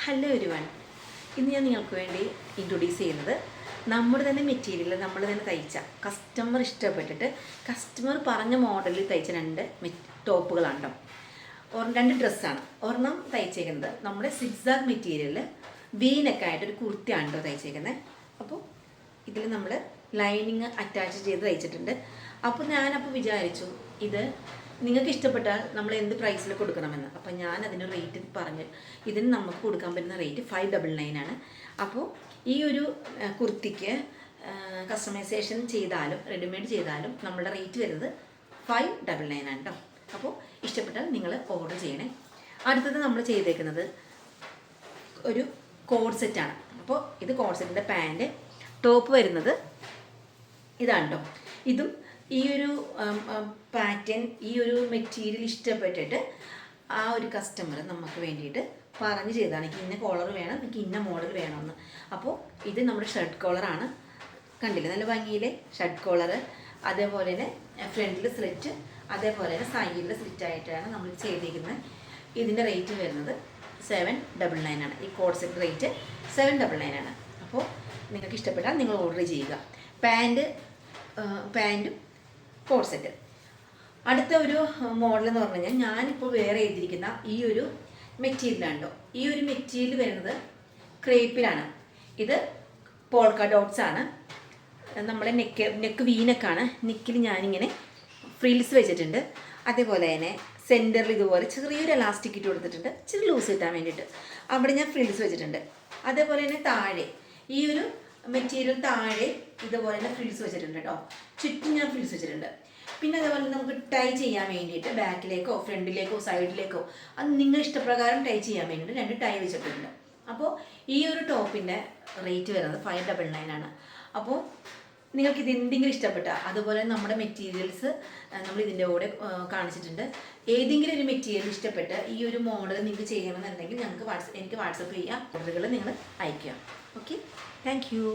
Hello everyone, ഇന്ന് ഞാൻ നിങ്ങൾക്ക് വേണ്ടി ഇൻട്രൊഡ്യൂസ് ചെയ്യുന്നത് നമ്മുടെ തന്നെ മെറ്റീരിയൽ നമ്മൾ തന്നെ തയ്ച്ച കസ്റ്റമർ ഇഷ്ടപ്പെട്ടിട്ട് കസ്റ്റമർ പറഞ്ഞ മോഡലിൽ തയ്ച്ച ടോപ്പുകളാണ്. രണ്ട് ഡ്രസ്സാണ്. ഒരെണ്ണം തയ്ച്ചേക്കുന്നത് നമ്മുടെ സിക്സാഗ് മെറ്റീരിയലിൽ വീനൊക്കെയായിട്ടൊരു കുർത്തിയാണ് കേട്ടോ തയ്ച്ചേക്കുന്നത്. അപ്പോൾ ഇതിൽ നമ്മൾ ലൈനിങ് അറ്റാച്ച് ചെയ്ത് തയ്ച്ചിട്ടുണ്ട്. അപ്പോൾ ഞാനപ്പോൾ വിചാരിച്ചു ഇത് നിങ്ങൾക്ക് ഇഷ്ടപ്പെട്ടാൽ നമ്മൾ എന്ത് പ്രൈസിൽ കൊടുക്കണമെന്ന്. അപ്പോൾ ഞാൻ അതിൻ്റെ റേറ്റ് പറഞ്ഞ് ഇതിന് നമുക്ക് കൊടുക്കാൻ പറ്റുന്ന റേറ്റ് 599 ആണ്. അപ്പോൾ ഈ ഒരു കുർത്തിക്ക് കസ്റ്റമൈസേഷൻ ചെയ്താലും റെഡിമെയ്ഡ് ചെയ്താലും നമ്മളുടെ റേറ്റ് വരുന്നത് 599 ആണ് കേട്ടോ. അപ്പോൾ ഇഷ്ടപ്പെട്ടാൽ നിങ്ങൾ ഓർഡർ ചെയ്യണേ. അടുത്തത് നമ്മൾ ചെയ്തേക്കുന്നത് ഒരു കോഡ് സെറ്റാണ്. അപ്പോൾ ഇത് കോഡ് സെറ്റിൻ്റെ പാൻറ്റ് ടോപ്പ് വരുന്നത് ഇതാണ് കേട്ടോ. ഇതും ഈ ഒരു പാറ്റേൺ ഈ ഒരു മെറ്റീരിയൽ ഇഷ്ടപ്പെട്ടിട്ട് ആ ഒരു കസ്റ്റമർ നമുക്ക് വേണ്ടിയിട്ട് പറഞ്ഞ് ചെയ്തതാണ്. എനിക്ക് ഇന്ന കോളർ വേണം, എനിക്ക് ഇന്ന മോഡൽ വേണമെന്ന്. അപ്പോൾ ഇത് നമ്മുടെ ഷർട്ട് കോളറാണ്. കണ്ടില്ലേ, നല്ല ഭംഗിയിലെ ഷർട്ട് കോളർ. അതേപോലെ തന്നെ ഫ്രണ്ടിൽ സ്ലിറ്റ്, അതേപോലെ തന്നെ സൈഡിൽ സ്ലിറ്റായിട്ടാണ് നമ്മൾ ചെയ്തിരിക്കുന്നത്. ഇതിൻ്റെ റേറ്റ് വരുന്നത് 799 ആണ്. ഈ കോഡ് സെറ്റ് റേറ്റ് 799 ആണ്. അപ്പോൾ നിങ്ങൾക്ക് ഇഷ്ടപ്പെട്ടാൽ നിങ്ങൾ ഓർഡർ ചെയ്യുക. പാൻറ്റും കോഡ് സെറ്റ്. അടുത്ത ഒരു മോഡൽ എന്ന് പറഞ്ഞു കഴിഞ്ഞാൽ ഞാനിപ്പോൾ വേറെ ചെയ്തിരിക്കുന്ന ഈ ഒരു മെറ്റീരിയലാണ് കേട്ടോ. ഈ ഒരു മെറ്റീരിയൽ വരുന്നത് ക്രേപ്പിലാണ്. ഇത് പോൾക്ക ഡോട്ട്സ് ആണ്. നമ്മളെ നെക്ക് വീനക്കാണ്. നെക്കിൽ ഞാനിങ്ങനെ ഫ്രിൽസ് വെച്ചിട്ടുണ്ട്. അതേപോലെ തന്നെ സെൻറ്ററിൽ ഇതുപോലെ ചെറിയൊരു എലാസ്റ്റിക് ഇട്ട് കൊടുത്തിട്ടുണ്ട്, ഇച്ചിരി ലൂസ് കിട്ടാൻ വേണ്ടിയിട്ട്. അവിടെ ഞാൻ ഫ്രിൽസ് വെച്ചിട്ടുണ്ട്. അതേപോലെ തന്നെ താഴെ ഈ ഒരു മെറ്റീരിയൽ താഴെ ഇതുപോലെ തന്നെ ഫ്രിൽസ് വെച്ചിട്ടുണ്ട് കേട്ടോ. ചുറ്റും ഞാൻ ഫ്രിൽസ് വെച്ചിട്ടുണ്ട്. പിന്നെ അതേപോലെ നമുക്ക് ടൈ ചെയ്യാൻ വേണ്ടിയിട്ട് ബാക്കിലേക്കോ ഫ്രണ്ടിലേക്കോ സൈഡിലേക്കോ അത് നിങ്ങൾ ഇഷ്ടപ്രകാരം ടൈ ചെയ്യാൻ വേണ്ടിയിട്ട് 2 ടൈ വെച്ചിട്ടുണ്ട്. അപ്പോൾ ഈ ഒരു ടോപ്പിൻ്റെ റേറ്റ് വരുന്നത് 599 ആണ്. അപ്പോൾ നിങ്ങൾക്ക് ഇത് എന്തെങ്കിലും ഇഷ്ടപ്പെട്ട അതുപോലെ നമ്മുടെ മെറ്റീരിയൽസ് നമ്മൾ ഇതിൻ്റെ കൂടെ കാണിച്ചിട്ടുണ്ട്. ഏതെങ്കിലും ഒരു മെറ്റീരിയൽ ഇഷ്ടപ്പെട്ട് ഈ ഒരു മോഡൽ നിങ്ങൾക്ക് ചെയ്യണമെന്നുണ്ടെങ്കിൽ ഞങ്ങൾക്ക് എനിക്ക് വാട്സപ്പ് ചെയ്യാം. ഓർഡറുകൾ നിങ്ങൾ അയക്കുക. Okay, thank you.